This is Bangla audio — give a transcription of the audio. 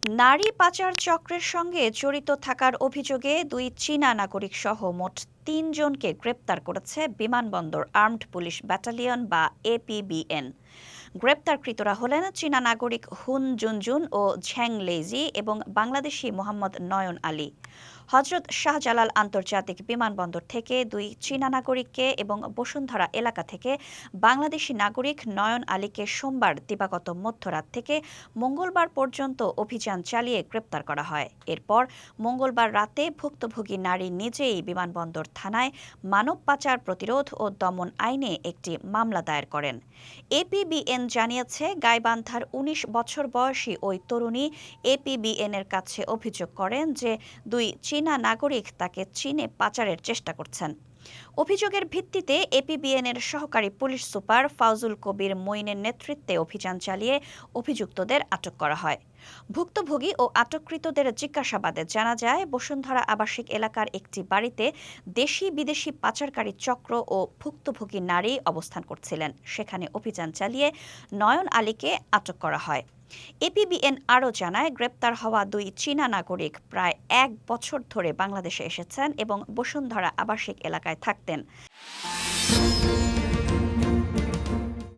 নারী পাচার চক্রের সঙ্গে জড়িত থাকার অভিযোগে দুই চীনা নাগরিক সহ মোট ৩ জনকে গ্রেপ্তার করেছে বিমানবন্দর আর্মড পুলিশ ব্যাটালিয়ন বা এপিবিএন। গ্রেপ্তারকৃতরা হলেন চীনা নাগরিক হুন জুনজুন ও ঝ্যাং লেইজি এবং বাংলাদেশি মোহাম্মদ নয়ন আলী। হজরত শাহজালাল আন্তর্জাতিক বিমানবন্দর থেকে দুই চীনা নাগরিককে এবং বসুন্ধরা এলাকা থেকে বাংলাদেশি নাগরিক নয়ন আলীকে সোমবার দিবাগত মধ্যরাত থেকে মঙ্গলবার পর্যন্ত অভিযান চালিয়ে গ্রেপ্তার করা হয়। এরপর মঙ্গলবার রাতে ভুক্তভোগী নারী নিজেই বিমানবন্দর থানায় মানব পাচার প্রতিরোধ ও দমন আইনে একটি মামলা দায়ের করেন। এপিবিএন জানিয়েছে, গাইবান্ধার ১৯ বছর বয়সী ওই তরুণী এপিবিএনের কাছে অভিযোগ করেন যে দুই চীনা নাগরিক তাকে চীনে পাচারের চেষ্টা করছেন। অভিযোগের ভিত্তিতে এপিবিএনের সহকারী পুলিশ সুপার ফাউজুল কবির মঈনের নেতৃত্বে অভিযান চালিয়ে অভিযুক্তদের আটক করা হয়। ভুক্তভোগী ও আটককৃতদের জিজ্ঞাসাবাদে জানা যায়, বসুন্ধরা আবাসিক এলাকার একটি বাড়িতে দেশি বিদেশি পাচারকারী চক্র ও ভুক্তভোগী নারী অবস্থান করছিলেন। সেখানে অভিযান চালিয়ে নয়ন আলীকে আটক করা হয়। এপিবিএন আরও জানায়, গ্রেপ্তার হওয়া দুই চীনা নাগরিক প্রায় ১ বছর ধরে বাংলাদেশে এসেছেন এবং বসুন্ধরা আবাসিক এলাকায় থাকতেন।